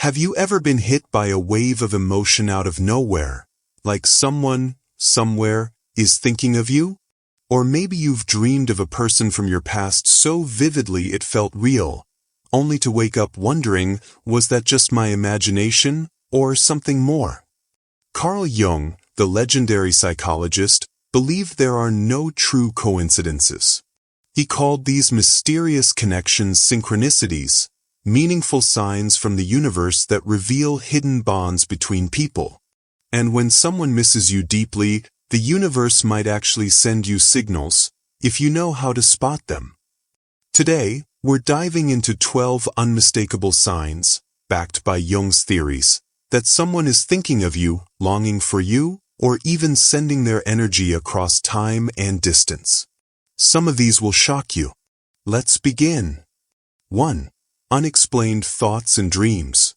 Have you ever been hit by a wave of emotion out of nowhere, like someone, somewhere, is thinking of you? Or maybe you've dreamed of a person from your past so vividly it felt real, only to wake up wondering, was that just my imagination, or something more? Carl Jung, the legendary psychologist, believed there are no true coincidences. He called these mysterious connections synchronicities, meaningful signs from the universe that reveal hidden bonds between people. And when someone misses you deeply, the universe might actually send you signals, if you know how to spot them. Today, we're diving into 12 unmistakable signs, backed by Jung's theories, that someone is thinking of you, longing for you, or even sending their energy across time and distance. Some of these will shock you. Let's begin. 1. Unexplained thoughts and dreams.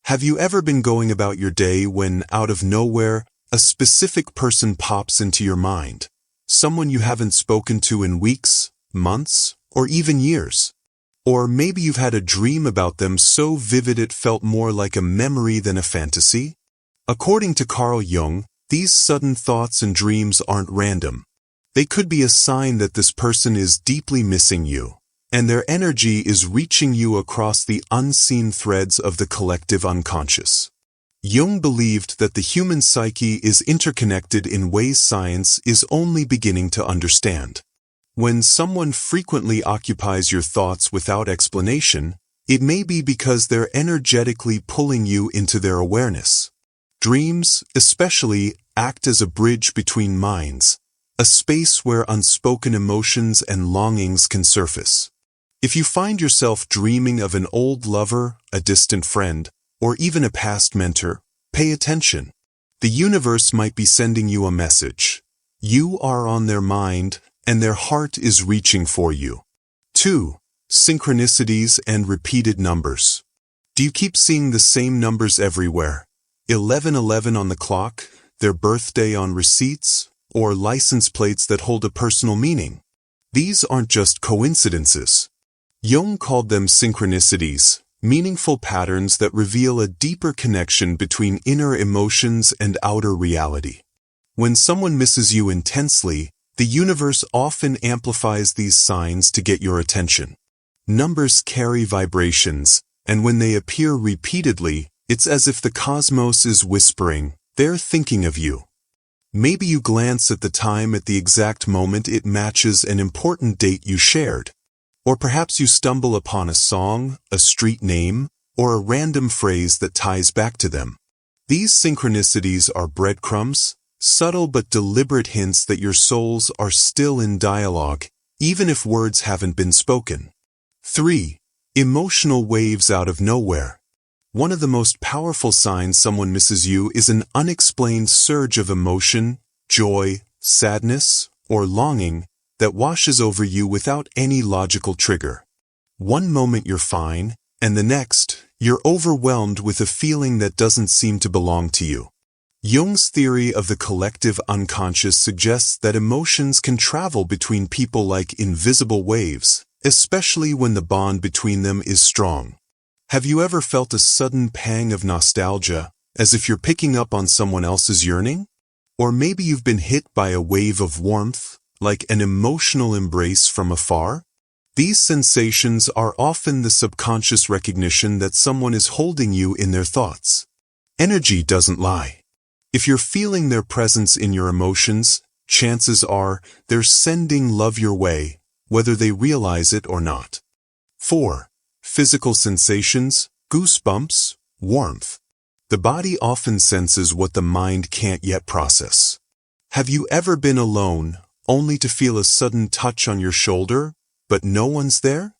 Have you ever been going about your day when, out of nowhere, a specific person pops into your mind? Someone you haven't spoken to in weeks, months, or even years. Or maybe you've had a dream about them so vivid it felt more like a memory than a fantasy? According to Carl Jung, these sudden thoughts and dreams aren't random. They could be a sign that this person is deeply missing you, and their energy is reaching you across the unseen threads of the collective unconscious. Jung believed that the human psyche is interconnected in ways science is only beginning to understand. When someone frequently occupies your thoughts without explanation, it may be because they're energetically pulling you into their awareness. Dreams, especially, act as a bridge between minds, a space where unspoken emotions and longings can surface. If you find yourself dreaming of an old lover, a distant friend, or even a past mentor, pay attention. The universe might be sending you a message. You are on their mind, and their heart is reaching for you. 2. Synchronicities and repeated numbers. Do you keep seeing the same numbers everywhere? 1111 on the clock, their birthday on receipts, or license plates that hold a personal meaning? These aren't just coincidences. Jung called them synchronicities, meaningful patterns that reveal a deeper connection between inner emotions and outer reality. When someone misses you intensely, the universe often amplifies these signs to get your attention. Numbers carry vibrations, and when they appear repeatedly, it's as if the cosmos is whispering, they're thinking of you. Maybe you glance at the time at the exact moment it matches an important date you shared. Or perhaps you stumble upon a song, a street name, or a random phrase that ties back to them. These synchronicities are breadcrumbs, subtle but deliberate hints that your souls are still in dialogue, even if words haven't been spoken. 3. Emotional waves out of nowhere. One of the most powerful signs someone misses you is an unexplained surge of emotion, joy, sadness, or longing that washes over you without any logical trigger. One moment you're fine, and the next, you're overwhelmed with a feeling that doesn't seem to belong to you. Jung's theory of the collective unconscious suggests that emotions can travel between people like invisible waves, especially when the bond between them is strong. Have you ever felt a sudden pang of nostalgia, as if you're picking up on someone else's yearning? Or maybe you've been hit by a wave of warmth, like an emotional embrace from afar? These sensations are often the subconscious recognition that someone is holding you in their thoughts. Energy doesn't lie. If you're feeling their presence in your emotions, chances are they're sending love your way, whether they realize it or not. 4. Physical sensations, goosebumps, warmth. The body often senses what the mind can't yet process. Have you ever been alone, only to feel a sudden touch on your shoulder, but no one's there?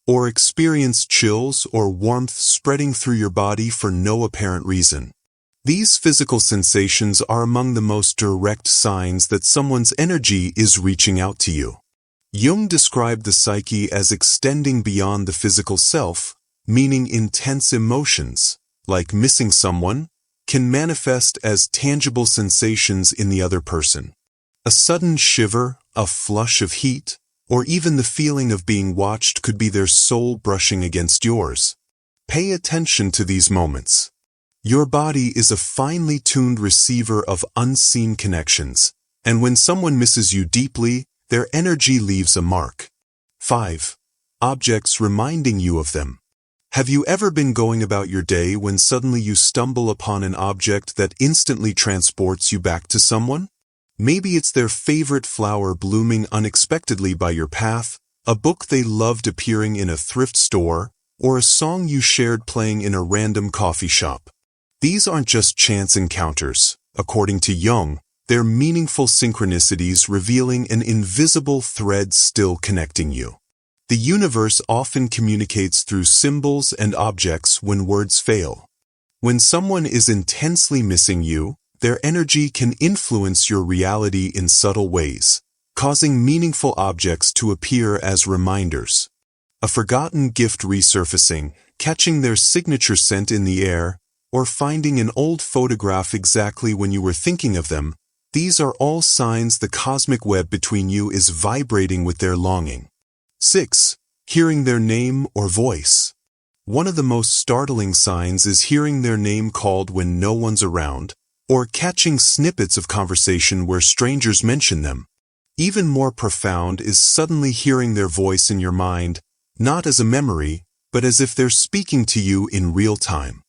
Or experienced chills or warmth spreading through your body for no apparent reason? These physical sensations are among the most direct signs that someone's energy is reaching out to you. Jung described the psyche as extending beyond the physical self, meaning intense emotions, like missing someone, can manifest as tangible sensations in the other person. A sudden shiver, a flush of heat, or even the feeling of being watched could be their soul brushing against yours. Pay attention to these moments. Your body is a finely tuned receiver of unseen connections, and when someone misses you deeply, their energy leaves a mark. 5. Objects reminding you of them. Have you ever been going about your day when suddenly you stumble upon an object that instantly transports you back to someone? Maybe it's their favorite flower blooming unexpectedly by your path, a book they loved appearing in a thrift store, or a song you shared playing in a random coffee shop. These aren't just chance encounters. According to Jung, they're meaningful synchronicities revealing an invisible thread still connecting you. The universe often communicates through symbols and objects when words fail. When someone is intensely missing you, their energy can influence your reality in subtle ways, causing meaningful objects to appear as reminders. A forgotten gift resurfacing, catching their signature scent in the air, or finding an old photograph exactly when you were thinking of them, these are all signs the cosmic web between you is vibrating with their longing. 6. Hearing their name or voice. One of the most startling signs is hearing their name called when no one's around, or catching snippets of conversation where strangers mention them. Even more profound is suddenly hearing their voice in your mind, not as a memory, but as if they're speaking to you in real time.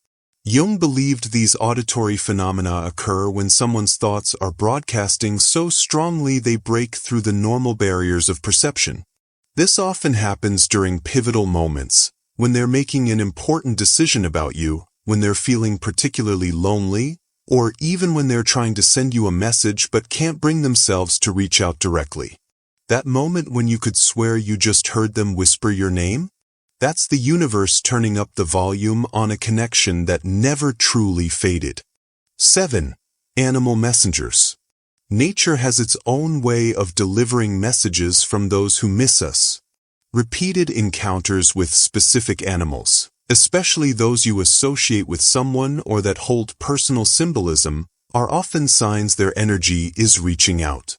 Jung believed these auditory phenomena occur when someone's thoughts are broadcasting so strongly they break through the normal barriers of perception. This often happens during pivotal moments, when they're making an important decision about you, when they're feeling particularly lonely, or even when they're trying to send you a message but can't bring themselves to reach out directly. That moment when you could swear you just heard them whisper your name? That's the universe turning up the volume on a connection that never truly faded. 7. Animal messengers. Nature has its own way of delivering messages from those who miss us. Repeated encounters with specific animals, especially those you associate with someone or that hold personal symbolism, are often signs their energy is reaching out.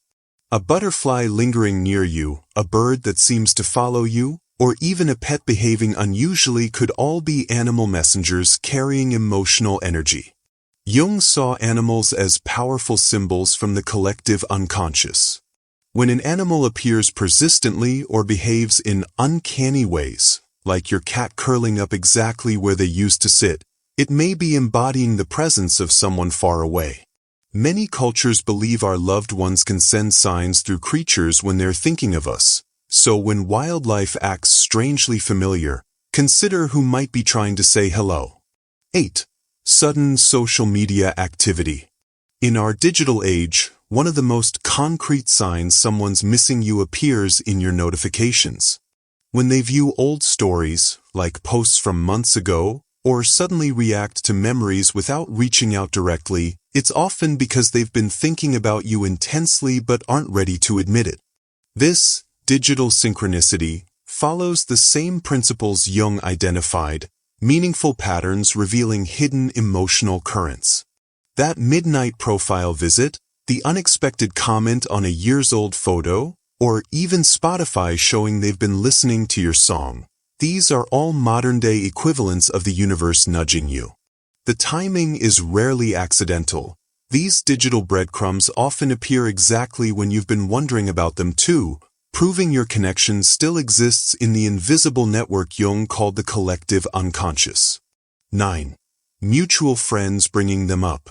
A butterfly lingering near you, a bird that seems to follow you, or even a pet behaving unusually could all be animal messengers carrying emotional energy. Jung saw animals as powerful symbols from the collective unconscious. When an animal appears persistently or behaves in uncanny ways, like your cat curling up exactly where they used to sit, it may be embodying the presence of someone far away. Many cultures believe our loved ones can send signs through creatures when they're thinking of us, so when wildlife acts strangely familiar, consider who might be trying to say hello. 8. Sudden social media activity. In our digital age, one of the most concrete signs someone's missing you appears in your notifications. When they view old stories, like posts from months ago, or suddenly react to memories without reaching out directly, it's often because they've been thinking about you intensely but aren't ready to admit it. This digital synchronicity follows the same principles Jung identified, meaningful patterns revealing hidden emotional currents. That midnight profile visit, the unexpected comment on a years-old photo, or even Spotify showing they've been listening to your song. These are all modern-day equivalents of the universe nudging you. The timing is rarely accidental. These digital breadcrumbs often appear exactly when you've been wondering about them too, proving your connection still exists in the invisible network Jung called the collective unconscious. 9. Mutual friends bringing them up.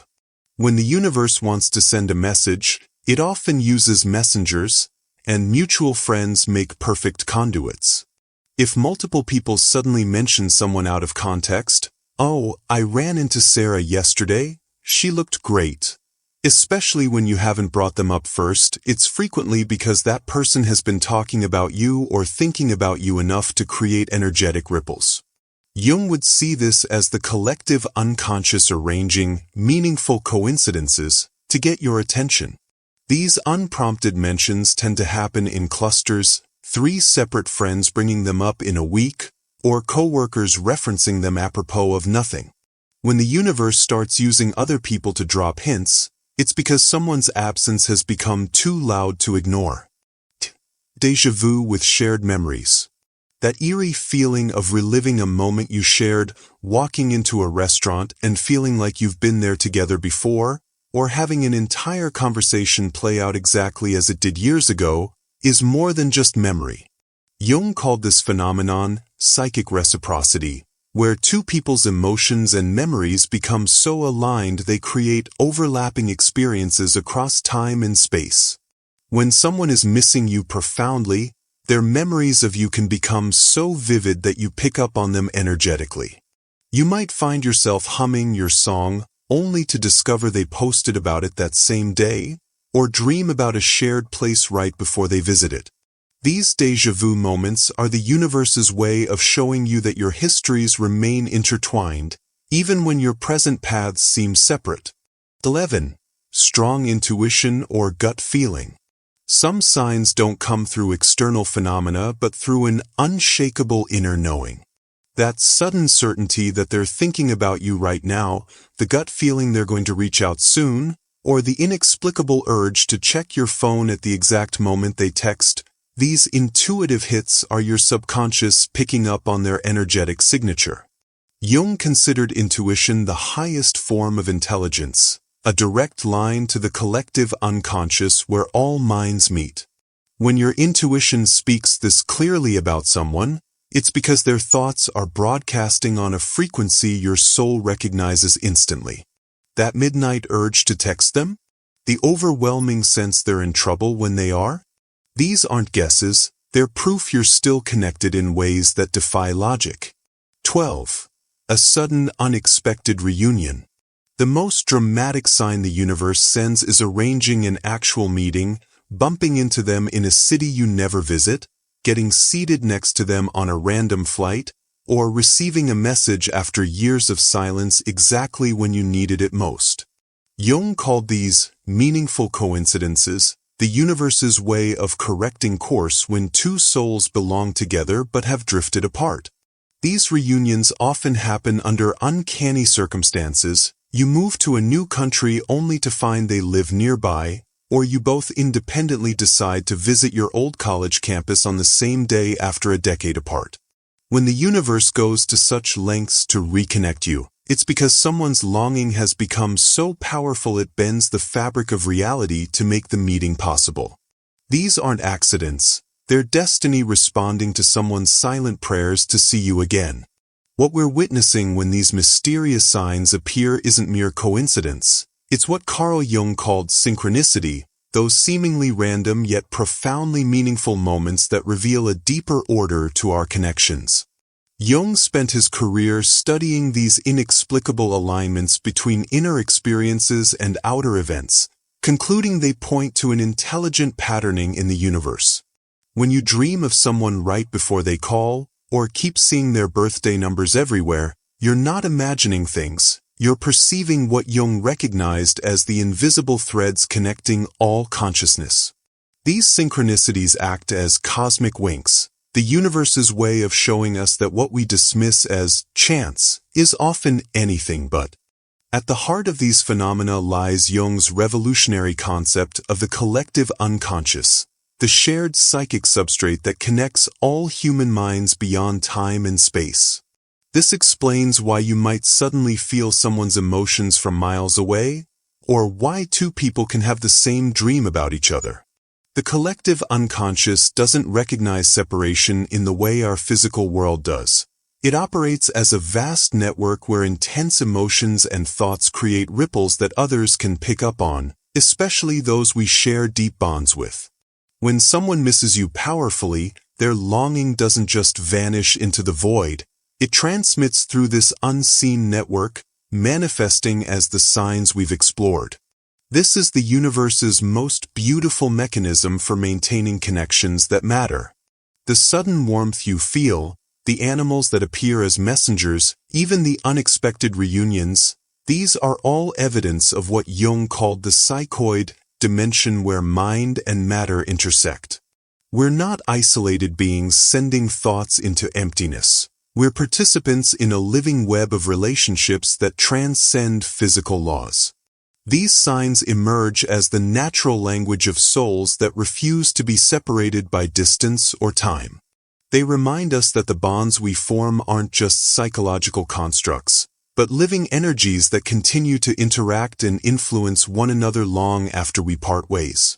When the universe wants to send a message, it often uses messengers, and mutual friends make perfect conduits. If multiple people suddenly mention someone out of context, "Oh, I ran into Sarah yesterday, she looked great." Especially when you haven't brought them up first, it's frequently because that person has been talking about you or thinking about you enough to create energetic ripples. Jung would see this as the collective unconscious arranging meaningful coincidences to get your attention. These unprompted mentions tend to happen in clusters, 3 separate friends bringing them up in a week, or coworkers referencing them apropos of nothing. When the universe starts using other people to drop hints, it's because someone's absence has become too loud to ignore. Déjà vu with shared memories. That eerie feeling of reliving a moment you shared, walking into a restaurant and feeling like you've been there together before, or having an entire conversation play out exactly as it did years ago, is more than just memory. Jung called this phenomenon psychic reciprocity, where two people's emotions and memories become so aligned they create overlapping experiences across time and space. When someone is missing you profoundly, their memories of you can become so vivid that you pick up on them energetically. You might find yourself humming your song only to discover they posted about it that same day, or dream about a shared place right before they visit it. These déjà vu moments are the universe's way of showing you that your histories remain intertwined, even when your present paths seem separate. 11. Strong intuition or gut feeling. Some signs don't come through external phenomena but through an unshakable inner knowing. That sudden certainty that they're thinking about you right now, the gut feeling they're going to reach out soon, or the inexplicable urge to check your phone at the exact moment they text, these intuitive hits are your subconscious picking up on their energetic signature. Jung considered intuition the highest form of intelligence, a direct line to the collective unconscious where all minds meet. When your intuition speaks this clearly about someone, it's because their thoughts are broadcasting on a frequency your soul recognizes instantly. That midnight urge to text them? The overwhelming sense they're in trouble when they are? These aren't guesses, they're proof you're still connected in ways that defy logic. 12. A sudden, unexpected reunion. The most dramatic sign the universe sends is arranging an actual meeting, bumping into them in a city you never visit, getting seated next to them on a random flight, or receiving a message after years of silence exactly when you needed it most. Jung called these meaningful coincidences, the universe's way of correcting course when two souls belong together but have drifted apart. These reunions often happen under uncanny circumstances. You move to a new country only to find they live nearby, or you both independently decide to visit your old college campus on the same day after a decade apart. When the universe goes to such lengths to reconnect you, it's because someone's longing has become so powerful it bends the fabric of reality to make the meeting possible. These aren't accidents, they're destiny responding to someone's silent prayers to see you again. What we're witnessing when these mysterious signs appear isn't mere coincidence. It's what Carl Jung called synchronicity, those seemingly random yet profoundly meaningful moments that reveal a deeper order to our connections. Jung spent his career studying these inexplicable alignments between inner experiences and outer events, concluding they point to an intelligent patterning in the universe. When you dream of someone right before they call, or keep seeing their birthday numbers everywhere, you're not imagining things, you're perceiving what Jung recognized as the invisible threads connecting all consciousness. These synchronicities act as cosmic winks, the universe's way of showing us that what we dismiss as chance is often anything but. At the heart of these phenomena lies Jung's revolutionary concept of the collective unconscious, the shared psychic substrate that connects all human minds beyond time and space. This explains why you might suddenly feel someone's emotions from miles away, or why two people can have the same dream about each other. The collective unconscious doesn't recognize separation in the way our physical world does. It operates as a vast network where intense emotions and thoughts create ripples that others can pick up on, especially those we share deep bonds with. When someone misses you powerfully, their longing doesn't just vanish into the void. It transmits through this unseen network, manifesting as the signs we've explored. This is the universe's most beautiful mechanism for maintaining connections that matter. The sudden warmth you feel, the animals that appear as messengers, even the unexpected reunions, these are all evidence of what Jung called the psychoid dimension where mind and matter intersect. We're not isolated beings sending thoughts into emptiness. We're participants in a living web of relationships that transcend physical laws. These signs emerge as the natural language of souls that refuse to be separated by distance or time. They remind us that the bonds we form aren't just psychological constructs, but living energies that continue to interact and influence one another long after we part ways.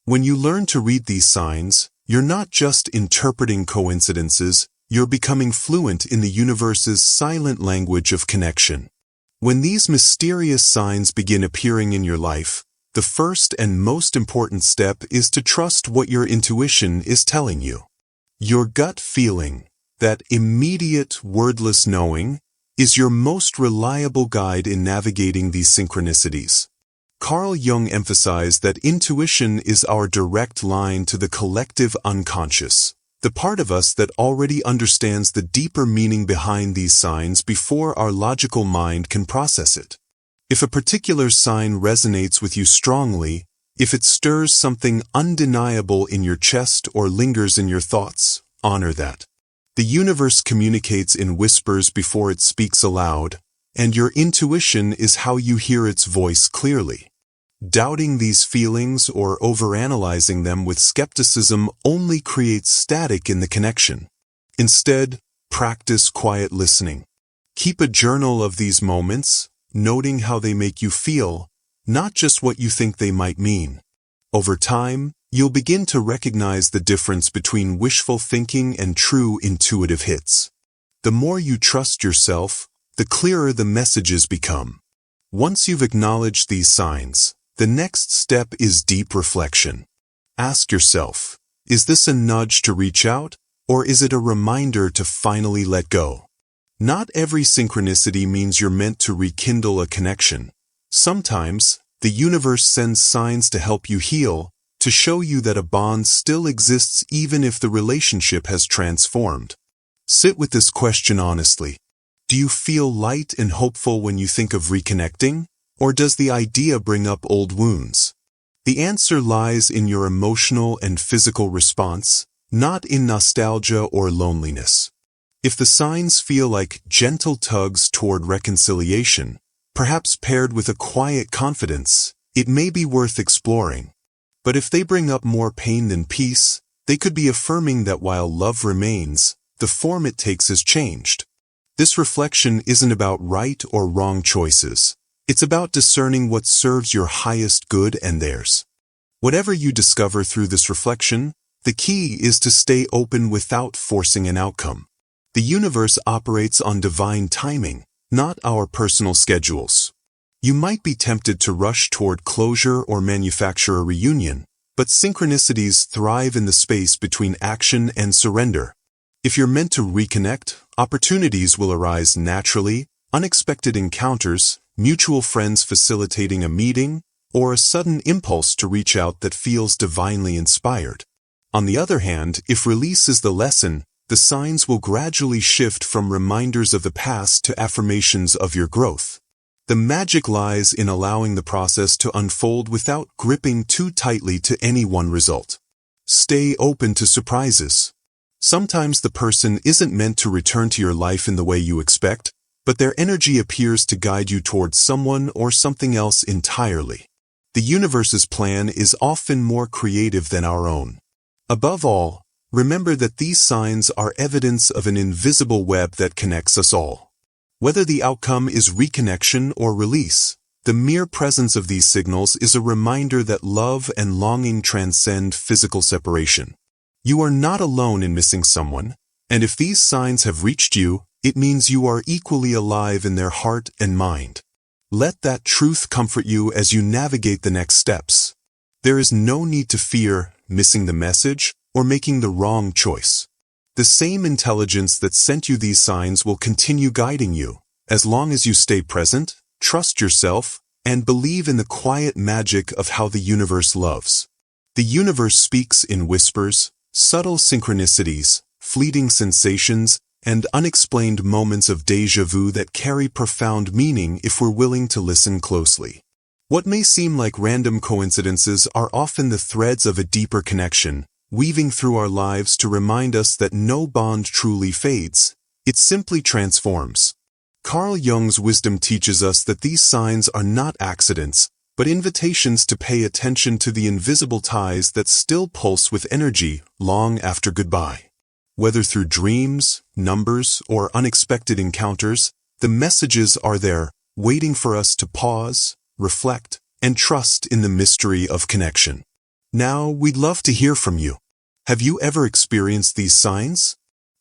When you learn to read these signs, you're not just interpreting coincidences, you're becoming fluent in the universe's silent language of connection. When these mysterious signs begin appearing in your life, the first and most important step is to trust what your intuition is telling you. Your gut feeling, that immediate, wordless knowing, is your most reliable guide in navigating these synchronicities. Carl Jung emphasized that intuition is our direct line to the collective unconscious, the part of us that already understands the deeper meaning behind these signs before our logical mind can process it. If a particular sign resonates with you strongly, if it stirs something undeniable in your chest or lingers in your thoughts, honor that. The universe communicates in whispers before it speaks aloud, and your intuition is how you hear its voice clearly. Doubting these feelings or overanalyzing them with skepticism only creates static in the connection. Instead, practice quiet listening. Keep a journal of these moments, noting how they make you feel, not just what you think they might mean. Over time, you'll begin to recognize the difference between wishful thinking and true intuitive hits. The more you trust yourself, the clearer the messages become. Once you've acknowledged these signs, the next step is deep reflection. Ask yourself, is this a nudge to reach out, or is it a reminder to finally let go? Not every synchronicity means you're meant to rekindle a connection. Sometimes, the universe sends signs to help you heal, to show you that a bond still exists even if the relationship has transformed. Sit with this question honestly. Do you feel light and hopeful when you think of reconnecting? Or does the idea bring up old wounds? The answer lies in your emotional and physical response, not in nostalgia or loneliness. If the signs feel like gentle tugs toward reconciliation, perhaps paired with a quiet confidence, it may be worth exploring. But if they bring up more pain than peace, they could be affirming that while love remains, the form it takes has changed. This reflection isn't about right or wrong choices. It's about discerning what serves your highest good and theirs. Whatever you discover through this reflection, the key is to stay open without forcing an outcome. The universe operates on divine timing, not our personal schedules. You might be tempted to rush toward closure or manufacture a reunion, but synchronicities thrive in the space between action and surrender. If you're meant to reconnect, opportunities will arise naturally, unexpected encounters, mutual friends facilitating a meeting, or a sudden impulse to reach out that feels divinely inspired. On the other hand, if release is the lesson, the signs will gradually shift from reminders of the past to affirmations of your growth. The magic lies in allowing the process to unfold without gripping too tightly to any one result. Stay open to surprises. Sometimes the person isn't meant to return to your life in the way you expect, but their energy appears to guide you towards someone or something else entirely. The universe's plan is often more creative than our own. Above all, remember that these signs are evidence of an invisible web that connects us all. Whether the outcome is reconnection or release, the mere presence of these signals is a reminder that love and longing transcend physical separation. You are not alone in missing someone, and if these signs have reached you, it means you are equally alive in their heart and mind. Let that truth comfort you as you navigate the next steps. There is no need to fear missing the message or making the wrong choice. The same intelligence that sent you these signs will continue guiding you, as long as you stay present, trust yourself, and believe in the quiet magic of how the universe loves. The universe speaks in whispers, subtle synchronicities, fleeting sensations, and unexplained moments of déjà vu that carry profound meaning if we're willing to listen closely. What may seem like random coincidences are often the threads of a deeper connection, weaving through our lives to remind us that no bond truly fades, it simply transforms. Carl Jung's wisdom teaches us that these signs are not accidents, but invitations to pay attention to the invisible ties that still pulse with energy long after goodbye. Whether through dreams, numbers, or unexpected encounters, the messages are there, waiting for us to pause, reflect, and trust in the mystery of connection. Now, we'd love to hear from you. Have you ever experienced these signs?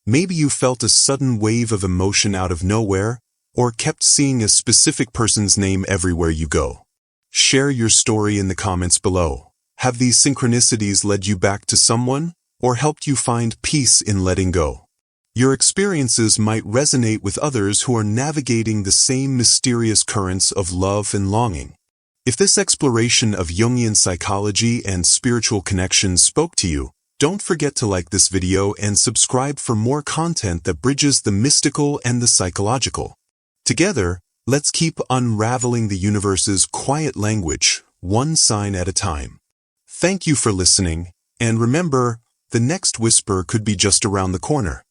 Maybe you felt a sudden wave of emotion out of nowhere, or kept seeing a specific person's name everywhere you go. Share your story in the comments below. Have these synchronicities led you back to someone, or helped you find peace in letting go? Your experiences might resonate with others who are navigating the same mysterious currents of love and longing. If this exploration of Jungian psychology and spiritual connections spoke to you, don't forget to like this video and subscribe for more content that bridges the mystical and the psychological. Together, let's keep unraveling the universe's quiet language, one sign at a time. Thank you for listening, and remember, the next whisper could be just around the corner.